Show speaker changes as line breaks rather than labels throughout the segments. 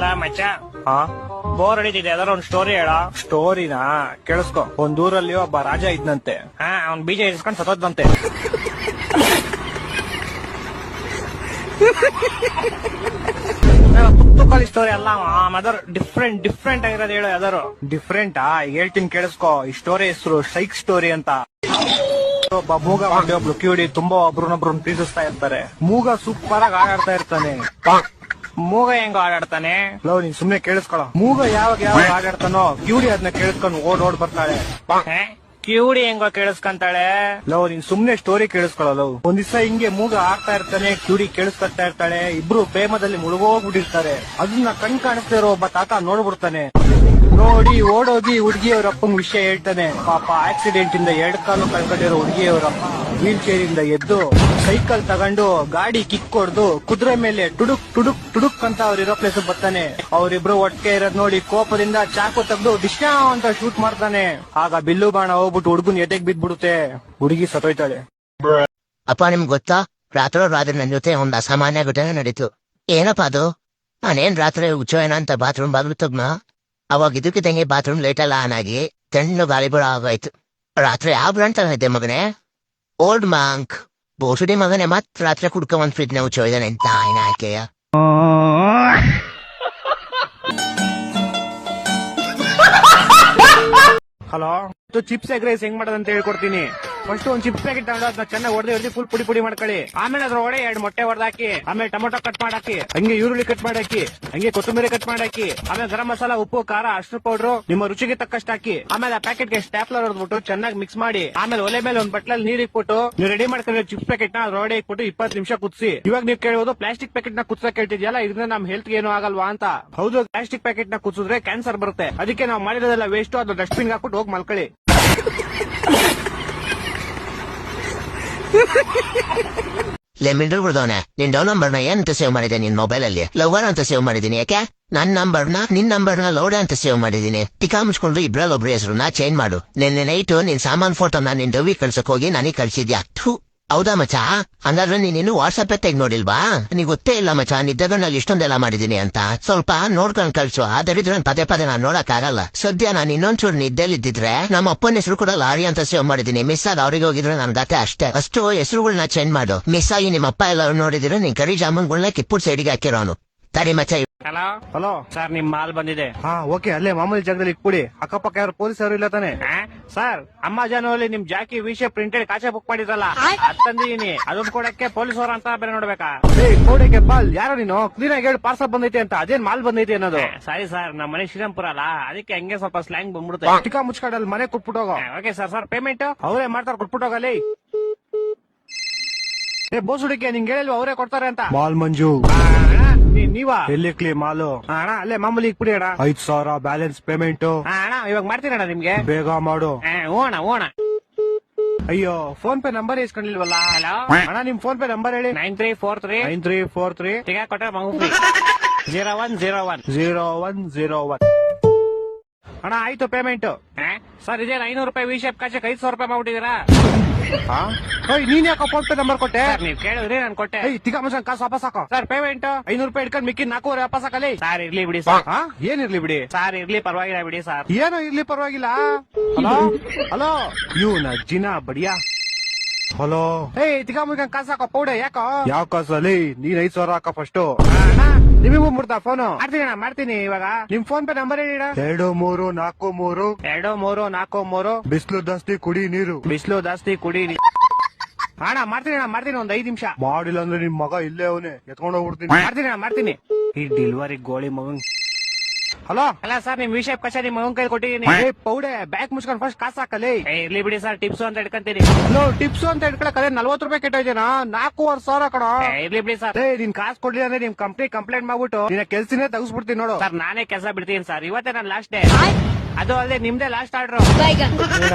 ಲಾ ಮಚ್ಚ
ಹಾ
ಬೋರ್ ಹೊಡಿತಿದೆ ಯಾವ್ದಾರ ಒಂದ್ ಸ್ಟೋರಿ ಹೇಳ.
ಸ್ಟೋರಿನಾ ಕೇಳಿಸ್ಕೊ. ಒಂದೂರಲ್ಲಿ ಒಬ್ಬ ರಾಜ ಇದ್ನಂತೆ.
ಅವ್ನ್ ಬೀಜ ಇಸ್ಕೊಂಡ್ ಸತ್ತೋದ್ನಂತೆ. ತುಕ್ಕಳಿ ಸ್ಟೋರಿ ಅಲ್ಲ ಅದರ ಡಿಫ್ರೆಂಟ್ ಆಗಿರೋದು ಹೇಳು ಯಾವ್ದಾರು.
ಡಿಫ್ರೆಂಟಾ ಹೇಳ್ತೀನಿ ಕೇಳಿಸ್ಕೊ. ಈ ಸ್ಟೋರಿ ಹೆಸರು ಶೈಕ್ ಸ್ಟೋರಿ ಅಂತ. ಒಬ್ಬ ಮೂಗ ಒಬ್ಳು ಕಿವಿಡಿ ತುಂಬಾ ಒಬ್ರನ್ನೊಬ್ರನ್ನ ಪ್ರೀತಿಸ್ತಾ ಇರ್ತಾರೆ. ಮೂಗ ಸೂಪರ್ ಆಗಿ ಆಡಾಡ್ತಾ ಇರ್ತಾನೆ.
ಮೂಗ ಹೆಂಗ ಆಡಾಡ್ತಾನೆ?
ಲವ್ ನೀನ್ ಸುಮ್ನೆ ಕೇಳಿಸ್ಕೊಳ. ಮೂಗ ಯಾವಾಗ ಆಡಾಡ್ತಾನೋ ಕಿವಿಡಿ ಅದನ್ನ ಕೇಳಿಸ್ಕೊಂಡು ಓಡ್ ಬರ್ತಾಳೆ.
ಕಿವುಡಿ ಹೆಂಗೋ ಕೇಳಿಸ್ಕೊಂತಾಳೆ?
ಲವ್ ನೀನ್ ಸುಮ್ನೆ ಸ್ಟೋರಿ ಕೇಳಿಸ್ಕೊಳ. ಲವ್ ಒಂದ್ ದಿವಸ ಹಿಂಗೆ ಮೂಗ ಆಡ್ತಾ ಇರ್ತಾನೆ, ಕಿವಿಡಿ ಕೇಳಿಸ್ಕೊತಾ ಇರ್ತಾಳೆ. ಇಬ್ರು ಪ್ರೇಮದಲ್ಲಿ ಮುಳುಗೋಗ್ಬಿಟ್ಟಿರ್ತಾರೆ. ಅದನ್ನ ಕಣ್ ಕಾಣಿಸ್ತಾ ಇರೋ ಒಬ್ಬ ತಾತ ನೋಡ್ಬಿಡ್ತಾನೆ. ನೋಡಿ ಓಡೋಗಿ ಹುಡುಗಿಯವ್ರ ಅಪ್ಪಂಗ್ ವಿಷಯ ಹೇಳ್ತಾನೆ. ಪಾಪ ಆಕ್ಸಿಡೆಂಟ್ ಇಂದ 2 ಕಾಲು ಕಳ್ಕೊಂಡಿರೋ ಹುಡುಗಿಯವರಪ್ಪ ವೀಲ್ ಚೇರ್ ಇಂದ ಎದ್ದು ಸೈಕಲ್ ತಗೊಂಡು ಗಾಡಿ ಕಿಕ್ ಹೊಡ್ದು ಕುದುರೆ ಮೇಲೆ ಟುಡುಕ್ ಅಂತ ಅವ್ರಿರೋ ಪ್ಲೇಸ್ ಬರ್ತಾನೆ. ಅವ್ರಿಬ್ರು ಒಟ್ಟಿಗೆ ಇರೋದ್ ನೋಡಿ ಕೋಪದಿಂದ ಚಾಕು ತೆಗ್ದು ಡಿಶ್ನಾ ಅಂತ ಶೂಟ್ ಮಾಡ್ತಾನೆ. ಆಗ ಬಿಲ್ಲು ಬಾಣ ಹೋಗ್ಬಿಟ್ಟು ಹುಡುಗನ್ ಎದೆಗ್ ಬಿದ್ಬಿಡುತ್ತೆ. ಹುಡುಗಿ ಸತ್ತೋಯ್ತಾಳೆ.
ಅಪ್ಪ ನಿಮ್ಗೆ ಗೊತ್ತಾ, ರಾತ್ರಿ ನನ್ ಜೊತೆ ಒಂದ್ ಅಸಾಮಾನ್ಯ ಘಟನೆ ನಡೀತು. ಏನಪ್ಪಾ ಅದು? ನಾನೇನ್ ರಾತ್ರಿ ಹುಚ್ಚೋಯನ ಅಂತ ಬಾತ್ರೂಮ್ ಬಾಗ್ಲು ತಗ್ನ. ಅವಾಗ ಇದಕ್ಕಿದ್ದಂಗೆ ಬಾತ್ರೂಮ್ ಲೈಟ್ ಎಲ್ಲ ಆನ್ ಆಗಿ ತಣ್ಣು ಗಾಳಿಬಳ ಆಗೋಯ್ತು. ರಾತ್ರಿ ಯಾವ ಬ್ರಾಂಡ್ ಇದೆ ಮಗನೇ? ಓಲ್ಡ್ ಮಾಂಕ್ ಬೋಸುಡಿ ಮಗನೇ. ಮತ್ ರಾತ್ರಿ ಕುಡ್ಕ ಒಂದ್ ಫ್ರಿಡ್ನ ಹುಚ್ಚೋಯ್ದಾನೆ ಅಂತ ಆಯ್ಕೆಯ.
ಹಲೋ, ಚಿಪ್ಸ್ ಎಗ್ ರೈಸ್ ಹೆಂಗ್ ಮಾಡೋದಂತ ಹೇಳ್ಕೊಡ್ತೀನಿ. ಫಸ್ಟ್ ಒಂದ್ ಚಿಪ್ಸ್ ಪ್ಯಾಕೆಟ್ ತಗೊಂಡು ಅದನ್ನ ಚೆನ್ನಾಗಿ ಹೊಡೆದು ಫುಲ್ ಪುಡಿ ಮಾಡ್ಕೊಳ್ಳಿ. ಆಮೇಲೆ ಅದ್ರೊಳಗೆ 2 ಮೊಟ್ಟೆ ಹೊಡೆದಾಕಿ, ಆಮೇಲೆ ಟೊಮೊಟೊ ಕಟ್ ಮಾಡಾಕಿ, ಹಂಗೆ ಈರುಳ್ಳಿ ಕಟ್ ಮಾಡಾಕಿ, ಹಂಗೆ ಕೊತ್ತಂಬರಿ ಕಟ್ ಮಾಡಾಕಿ, ಆಮೇಲೆ ಗರಂ ಮಸಾಲ, ಉಪ್ಪು, ಖಾರ, ಅರ್ಶಿನ ಪೌಡರ್ ನಿಮ್ಮ ರುಚಿಗೆ ತಕ್ಕಷ್ಟು ಹಾಕಿ. ಆಮೇಲೆ ಆ ಪ್ಯಾಕೆಟ್ ಗೆ ಸ್ಟ್ಯಾಪ್ಲರ್ ಹೊಡೆದ್ಬಿಟ್ಟು ಚೆನ್ನಾಗಿ ಮಿಕ್ಸ್ ಮಾಡಿ, ಆಮೇಲೆ ಒಲೆ ಮೇಲೆ ಒಂದ್ ಬಟ್ಲಲ್ಲಿ ನೀರ್ ಇಟ್ಬಿಟ್ಟು ನೀವು ರೆಡಿ ಮಾಡ್ಕೊಂಡಿರೋ ಚಿಪ್ಸ್ ಪ್ಯಾಕೆಟ್ ನ ಅದ್ರೊಳಗೆ ಇಟ್ಬಿಟ್ಟು 20 ನಿಮಿಷ ಕುದಿಸಿ. ಇವಾಗ ನೀವು ಕೇಳಬಹುದು ಪ್ಲಾಸ್ಟಿಕ್ ಪ್ಯಾಕೆಟ್ ನ ಕುದಿಸಕ್ ಹೇಳ್ತಿದ್ಯಲ್ಲ, ಇದರಿಂದ ನಮ್ ಹೆಲ್ತ್ ಏನು ಆಗಲ್ವಾ ಅಂತ. ಹೌದು, ಪ್ಲಾಸ್ಟಿಕ್ ಪ್ಯಾಕೆಟ್ ನ ಕುದಿಸಿದ್ರೆ ಕ್ಯಾನ್ಸರ್ ಬರುತ್ತೆ. ಅದಕ್ಕೆ ನಾವು ಮಾಡಿರೋದೆಲ್ಲ ವೇಸ್ಟ್, ಅದು ಡಸ್ಟ್ಬಿನ್ ಹಾಕ್ಬಿಟ್ಟು ಹೋಗಿ ಮಲ್ಕೊಳ್ಳಿ.
ಲೆಮಿಂಡರ್ ಬಿಡ್ದವನೆ, ನಿನ್ ಡೌನ್ ನಂಬರ್ನ ಏನಂತ ಸೇವ್ ಮಾಡಿದೆ ನಿನ್ ಮೊಬೈಲ್ ಅಲ್ಲಿ? ಲವರ್ ಅಂತ ಸೇವ್ ಮಾಡಿದೀನಿ. ಯಾಕೆ? ನಿನ್ ನಂಬರ್ನ ಲೌಡ ಅಂತ ಸೇವ್ ಮಾಡಿದೀನಿ. ಟಿಕಾ ಮುಚ್ಕೊಂಡು ಇಬ್ರಲ್ಲಿ ಒಬ್ರು ಹೆಸರನ್ನ ಚೇಂಜ್ ಮಾಡು. ನಿನ್ನೆ ನೈಟು ನಿನ್ ಸಾಮಾನ್ ಫೋಟೋನ ನಿನ್ ಡವಿ ಕಳ್ಸಕ್ ಹೋಗಿ ನನಗೆ ಕಳ್ಸಿದ್ಯಾ? ಹೌದಾ ಮಚಾ? ಹಂಗಾದ್ರೆ ನೀನಿನ್ನು ವಾಟ್ಸಪ್ ತೆಗ್ ನೋಡಿಲ್ವಾ? ನೀಗ್ ಗೊತ್ತೇ ಇಲ್ಲ ಮಚಾ, ನಿದ್ದೆಗಳಲ್ಲಿ ಇಷ್ಟೊಂದೆಲ್ಲ ಮಾಡಿದೀನಿ ಅಂತ. ಸ್ವಲ್ಪ ನೋಡ್ಕೊಂಡ್ ಕಳ್ಸು. ಆದರಿದ್ರೆ ಪದೇ ನಾನ್ ನೋಡಕ್ ಆಗಲ್ಲ. ಸದ್ಯ ನಾನು ಇನ್ನೊಂಚೂರು ನಿದ್ದೆಲಿದ್ದಿದ್ರೆ ನಮ್ಮ ಅಪ್ಪನ ಹೆಸರು ಕೂಡ ಲಾರಿ ಅಂತ ಸೇವ್ ಮಾಡಿದೀನಿ. ಮಿಸ್ ಆಗಿ ಅವ್ರಿಗೆ ಹೋಗಿದ್ರೆ ನನ್ ಗತೆ ಅಷ್ಟೇ. ಅಷ್ಟು ಹೆಸರುಗಳನ್ನ ಚೇಂಜ್ ಮಾಡು. ಮಿಸ್ ಆಗಿ ನಿಮ್ಮ ಅಪ್ಪ ಎಲ್ಲ ನೋಡಿದ್ರೆ ನೀನ್ ಕರಿ ಜಾಮೂನ್ಗಳನ್ನ ಕಿಪ್ಪುಡ್ ಸೈಡ್ಗೆ ಹಾಕಿರೋನು. ಸರಿ ಮಚಾ.
ಹಲೋ ಸರ್, ನಿಮ್ ಮಾಲ್ ಬಂದಿದೆ.
ಹಾ ಓಕೆ, ಅಲ್ಲೇ ಮಾಮೂಲಿ ಜಾಗದಲ್ಲಿ ಇಟ್ಬಿಡಿ. ಅಕ್ಕಪಕ್ಕ ಯಾರು ಪೊಲೀಸ್ ಯಾರು ಇಲ್ಲ ತಾನೆ?
ಸರ್, ಅಮೆಜಾನಲ್ಲಿ ನಿಮ್ ಜಾಕಿ ವಿಷಯ ಪ್ರಿಂಟೆಡ್ ಕಾಚೆ ಬುಕ್ ಮಾಡಿದ್ರಲ್ಲ, ಅದ್ ತಂದಿದೀನಿ. ಅದನ್ನ ಕೊಡಕ್ಕೆ ಪೊಲೀಸ್ ಅವ್ರ ಅಂತ ಬೇರೆ ನೋಡ್ಬೇಕಾ?
ಕೋಡೆಗೆ ಬಾಲ್ ಯಾರೋ ನೀನು ಕ್ಲೀನ್ ಆಗಿ ಹೇಳಿ ಪಾರ್ಸಲ್ ಬಂದೈತೆ ಅಂತ. ಅದೇನ್ ಮಾಲ್ ಬಂದೈತೆ ಅನ್ನೋದು?
ಸಾರಿ ಸರ್, ನಮ್ಮ ಮನೆ ಶ್ರೀರಾಮ್ಪುರ ಅಲ್ಲ, ಅದಕ್ಕೆ ಹಂಗೆ ಸ್ವಲ್ಪ ಸ್ಲ್ಯಾಂಗ್ ಬಂದ್ಬಿಡುತ್ತೆ.
ಟಿಕಾ ಮುಚ್ಕಾಡಲ್ಲಿ ಮನೆ ಕೊಟ್ಬಿಟ್ಟೋಗ.
ಓಕೆ ಸರ್, ಪೇಮೆಂಟ್
ಅವರೇ ಮಾಡ್ತಾರೆ, ಕೊಟ್ಬಿಟ್ಟೋಗಲ್ಲಿ. ಬೋಸ್ ಹುಡುಕಿ ನಿಂಗೆ ಹೇಳಿಲ್ವಾ ಅವರೇ ಕೊಡ್ತಾರೆ ಅಂತ? ಮಾಲ್ ಮಂಜು ನೀವಾ? ಎಲ್ಲಿ ಕ್ಲೀ ಮಾಲು?
ಅಣ್ಣ ಅಲ್ಲೇ ಮಾಮೂಲಿ ಇಕ್ಬಿಡಿ ಅಣ್ಣ.
5,000 ಬ್ಯಾಲೆನ್ಸ್ ಪೇಮೆಂಟ್.
ಅಣ್ಣ ಇವಾಗ ಮಾಡ್ತೀನಿ ಅಣ್ಣ ನಿಮ್ಗೆ.
ಬೇಗ ಮಾಡು.
ಓಣ.
ಅಯ್ಯೋ, ಫೋನ್ ಪೇ ನಂಬರ್ ಇಸ್ಕೊಂಡಿಲ್ವಲ್ಲ?
ಹಲೋ
ಅಣ್ಣ, ನಿಮ್ ಫೋನ್ ಪೇ ನಂಬರ್ ಹೇಳಿ.
9343 ಟಿಕಾ ಕೊಟ್ರೆ ಮಗು 0101
0101. ಅಣ್ಣ ಆಯ್ತು ಪೇಮೆಂಟ್.
ಸರ್, ಇದೇ 500 ರೂಪಾಯಿ ವಿಶೇಪ್ ಕಾಚಕ್ಕೆ 500 ರೂಪಾಯಿ ಮಾಡ್ಬಿಟ್ಟಿದ್ದೀರಾ?
ನೀನ್ ಯಾಕ ಫೋನ್ ಪೇ ನಂಬರ್ ಕೊಟ್ಟೆ?
ನೀವ್ ಕೇಳಿದ್ರಿ ನಾನು ಕೊಟ್ಟೆ.
ತಿಕ್ಕ ಮನುಷ್ಯನ್ ಕಾಸು ವಾಪಸ್ ಹಾಕೋ.
ಸರ್, ಪೇಮೆಂಟ್
500 ರೂಪಾಯಿ ಇಟ್ಕೊಂಡು ಮಿಕ್ಕಿ 400 ವಾಪಸ್ ಹಾಕಲಿ.
ಸರ್, ಇರ್ಲಿ ಬಿಡಿ ಸರ್.
ಏನಿರ್ಲಿ ಬಿಡಿ
ಸರ್, ಇರ್ಲಿ ಪರವಾಗಿಲ್ಲ ಬಿಡಿ ಸರ್.
ಏನೋ ಇರ್ಲಿ ಪರವಾಗಿಲ್ಲ. ಹಲೋ ಇವ್ನ ಜಿನ ಬಡಿಯಾ. ಹಲೋ ತಿಕ್ಕ ಮುಗಿನ ಕಾಸು ಹಾಕೋ ಪೌಡೆ. ಯಾಕೋ ಯಾವ ಕಾಸಲ್ಲಿ? ನೀನ್ 5,000 ಹಾಕೋ ಫಸ್ಟ್. ನಿಮಗೂ ಮುಡ್ತಾ ಫೋನು?
ಮಾಡ್ತೀನಿ ಇವಾಗ.
ನಿಮ್ ಫೋನ್ ಪೇ ನಂಬರ್ ಹೇಳಿ. 2343
2343.
ಬಿಸಿಲು ಜಾಸ್ತಿ ಕುಡಿ ನೀರು.
ಬಿಸಿಲು ಜಾಸ್ತಿ ಕುಡಿ. ಅಣ್ಣ ಮಾಡ್ತೀನಿ ಒಂದ್ 5 ನಿಮಿಷ.
ಮಾಡಿಲ್ಲ ಅಂದ್ರೆ ನಿಮ್ ಮಗ ಇಲ್ಲೇ ಅವನೇ ಎತ್ಕೊಂಡು ಹೋಗ್ಬಿಡ್ತೀನಿ.
ಮಾಡ್ತೀನಿ. ಈ ಡೆಲಿವರಿ ಗೋಳಿ ಮಗನ್.
ಹಲೋ
ಅಲ್ಲ ಸರ್, ನಿಮ್ ವಿಷಯ ಕಷ ನಿಮ್ ಮಗನ್ ಕೈ ಕೊಟ್ಟಿದ್ದೀನಿ.
ಪೌಡೆ ಬ್ಯಾಗ್ ಮುಚ್ಕೊಂಡು ಫಸ್ಟ್ ಕಾಸು ಹಾಕಲಿ.
ಇರ್ಲಿ ಬಿಡಿ ಸರ್, ಟಿಪ್ಸ್ ಅಂತ ಇಟ್ಕೊಂತೀನಿ.
ಟಿಪ್ಸ್ ಅಂತ ಇಟ್ಕೊಳಕ್ಕೆ 40 ರೂಪಾಯಿ ಕೆಟ್ಟೋಯ್ತೇನಾ? 4,500 ಕಣ.
ಇರ್ಲಿ ಬಿಡಿ ಸರ್.
ನಿನ್ ಕಾಸು ಕೊಡ್ಲಿಲ್ಲ ಅಂದ್ರೆ ನಿಮ್ ಕಂಪ್ನಿ ಕಂಪ್ಲೇಂಟ್ ಮಾಡ್ಬಿಟ್ಟು ನಿನ್ನ ಕೆಲ್ಸನೇ ತೆಗಿಸ್ಬಿಡ್ತೀನಿ ನೋಡು.
ಸರ್, ನಾನೇ ಕೆಲಸ ಬಿಡ್ತೀನಿ ಸರ್. ಇವತ್ತೇ ನಾನು ಲಾಸ್ಟ್ ಡೇ. ಅದು ಅಲ್ಲದೆ ನಿಮ್ದೇ ಲಾಸ್ಟ್ ಆರ್ಡರ್.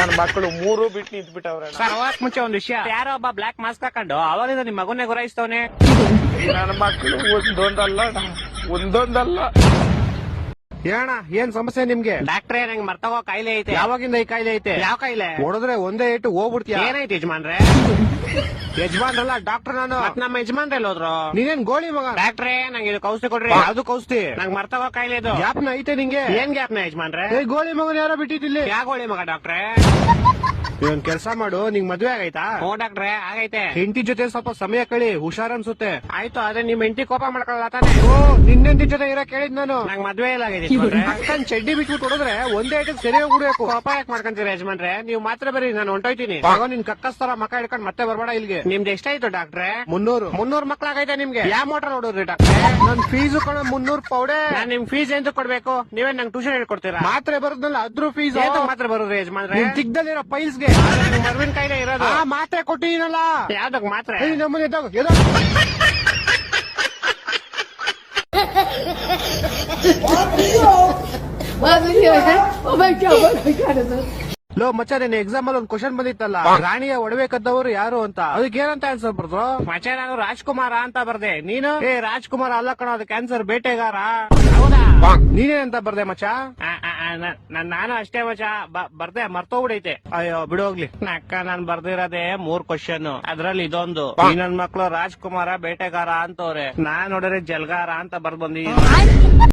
ನನ್ನ ಮಕ್ಕಳು 3 ಬಿಟ್ಟು ನಿಂತ್ಬಿಟ್ಟವ್ರೆ.
ಸರ್, ಹೋಗಕ್ ಮುಂಚೆ ಒಂದ್ ವಿಷಯ. ಯಾರೋ ಒಬ್ಬ ಬ್ಲಾಕ್ ಮಾಸ್ಕ್ ಹಾಕೊಂಡು ಅವರಿಂದ ನಿಮ್ ಮಗನ್ನೇ ಗುರಾಯಿಸ್ತವನೆ.
ನನ್ನ ಮಕ್ಕಳು ಒಂದೊಂದಲ್ಲ. ಹೇಳಣ ಏನ್ ಸಮಸ್ಯೆ ನಿಮ್ಗೆ?
ಡಾಕ್ಟ್ರೇ ನಂಗೆ ಮರ್ತಗೋ ಕಾಯಿಲೆ ಐತೆ.
ಯಾವಾಗಿಂದ ಈ ಕಾಯಿಲೆ ಐತೆ?
ಯಾವ ಕಾಯಿಲೆ?
ಹೊಡೆದ್ರೆ ಒಂದೇ ಏಟು ಹೋಗ್ಬಿಡ್ತೀಯ.
ಏನೈತೆ ಯಜಮಾನ್ರೆ?
ಯಜಮಾನ್ರಲ್ಲ ಡಾಕ್ಟರ್ ನಾನು.
ಮತ್ ನಮ್ಮ ಯಜಮಾನ್ರೆ ಹೋದ್ರು.
ನೀನೇನ್ ಗೋಳಿ ಮಗ?
ಡಾಕ್ಟ್ರೇ ನಂಗೆ ಇದು ಔಷಧಿ ಕೊಡ್ರಿ.
ಅದು ಕೌಸ್ತಿ
ನಂಗೆ ಮರ್ತಗೋ ಕಾಯಿಲೆ ಇದು.
ಗ್ಯಾಪ್ನ ಐತೆ ನಿಂಗೆ?
ಏನ್ ಗ್ಯಾಪ್ನ ಯಜಮಾನ್ರೆ?
ಏ ಗೋಳಿ ಮಗನ್ ಯಾರೋ ಬಿಟ್ಟಿದ್ದಿಲ್ಲಿ.
ಯಾಗೋಳಿ ಮಗ ಡಾಕ್ಟ್ರೇ?
ಇವನ್ ಕೆಲ್ಸ ಮಾಡು, ನಿಂಗ್ ಮದ್ವೆ ಆಗೈತಾ?
ಹ್ಞೂ ಡಾಕ್ಟ್ರೇ ಆಗೈತೆ.
ಹೆಂಡತಿ ಜೊತೆ ಸ್ವಲ್ಪ ಸಮಯ ಕಳಿ, ಹುಷಾರ್ ಅನ್ಸುತ್ತೆ.
ಆಯ್ತು, ಅದೇ ನಿಮ್ ಹೆಂಡತಿ ಕೋಪ ಮಾಡ್ಕೊಳ್ಳಲ್ಲ ತಾನೆ?
ಓ ನಿನ್ನೆಂಟಿ ಜೊತೆ ಇರೋ ಕೇಳಿದ್ ನಾನು.
ನಂಗ್ ಮದ್ವೆ ಇಲ್ಲ ಆಗೈತೆ ಯಜಮಾನ್ರೆ.
ಅಕ್ಕನ್ ಚಡ್ಡಿ ಬಿಟ್ಬಿಟ್ಟು ಹೊಡೆದ್ರೆ ಒಂದೇ ಐಟಕ್ ಸರಿ ಹೋಗ್ಬಿಡ್ಬೇಕು.
ಕೋಪ ಯಾಕೆ ಮಾಡ್ಕೊಂತೀರ ಯಜಮಾನ್ರೆ? ನೀವು ಮಾತ್ರ ಬರೀ ನಾನು ಹೊಂಟೋಯ್ತೀನಿ.
ಆಗ ನಿನ್ ಕಕ್ಕಸ್ತರ ಮಕ್ಕ ಹಿಡ್ಕೊಂಡ್ ಮತ್ತೆ ಬರ್ಬೇಡ ಇಲ್ಗೆ.
ನಿಮ್ದು ಎಷ್ಟಾಯ್ತು ಡಾಕ್ಟ್ರೆ?
300.
300 ಮಕ್ಳಾಗೈತೆ ನಿಮ್ಗೆ? ಯಾವ ಮೋಟರ್ ನೋಡಿದ್ರಿ ಡಾಕ್ಟ್ರೆ?
ನನ್ ಫೀಸು ಕಣ 300 ಪೌಡೆ.
ನಾನ್ ನಿಮ್ ಫೀಸ್ ಎಂತ ಕೊಡ್ಬೇಕು? ನೀವೇ ನಂಗೆ ಟ್ಯೂಷನ್ ಹೇಳ್ಕೊಡ್ತೀರಾ?
ಮಾತ್ರೆ ಬರುದ್ನಲ್ಲ ಅದ್ರ ಫೀಸ್
ಮಾತ್ರ ಬರೋದು ಯಜಮಾನ್ರೆ?
ನಿನ್ ತಿಗ್ದಲ್ಲಿರೋ ಪೈಲ್ಸ್ಗೆ
ಮರ್ವಿನ ಕಾಯಿಲೆ ಇರೋದು.
ಆ ಮಾತ್ರೆ ಕೊಟ್ಟಿನಲ್ಲ.
ಯಾವ್ದಕ್ ಮಾತ್ರ?
ನಮ್ಮನೆ ಲೋ ಮಚ್ಚ, ನಿನ್ನ ಎಕ್ಸಾಮ್ ಅಲ್ಲಿ ಒಂದ್ ಕ್ವಶನ್ ಬಂದಿತ್ತಲ್ಲ, ರಾಣಿಯ ಒಡವೆ ಕದ್ದವರು ಯಾರು ಅಂತ. ಅದಕ್ಕೆ ಏನಂತ ಆನ್ಸರ್ ಬರ್ದ್ರು?
ಮಚ್ಚ ನಾನು ರಾಜ್ಕುಮಾರ ಅಂತ ಬರ್ದೆ. ನೀನು?
ಏ ರಾಜ್ಕುಮಾರ್ ಅಲ್ಲ ಕಣ, ಅದಕ್ಕೆ ಆನ್ಸರ್ ಬೇಟೆಗಾರ.
ಹೌದಾ?
ನೀನೇನಂತ ಬರ್ದೆ ಮಚ್ಚ?
ನಾನು ಅಷ್ಟೇ ಮಚ್ಚ ಬರ್ದೆ, ಮರ್ತೋಗ್ಬಿಡೈತೆ.
ಅಯ್ಯೋ ಬಿಡು ಹೋಗ್ಲಿ.
ಅಕ್ಕ ನಾನ್ ಬರ್ದಿರೋದೇ 3 ಕ್ವಶನ್, ಅದ್ರಲ್ಲಿ ಇದೊಂದು. ಈ ನನ್ ಮಕ್ಳು ರಾಜ್ಕುಮಾರ ಬೇಟೆಗಾರ ಅಂತವ್ರೆ, ನಾನ್ ನೋಡಿದ್ರೆ ಜಲ್ಗಾರ ಅಂತ ಬರ್ದ್ ಬಂದಿದ್ದೀನಿ.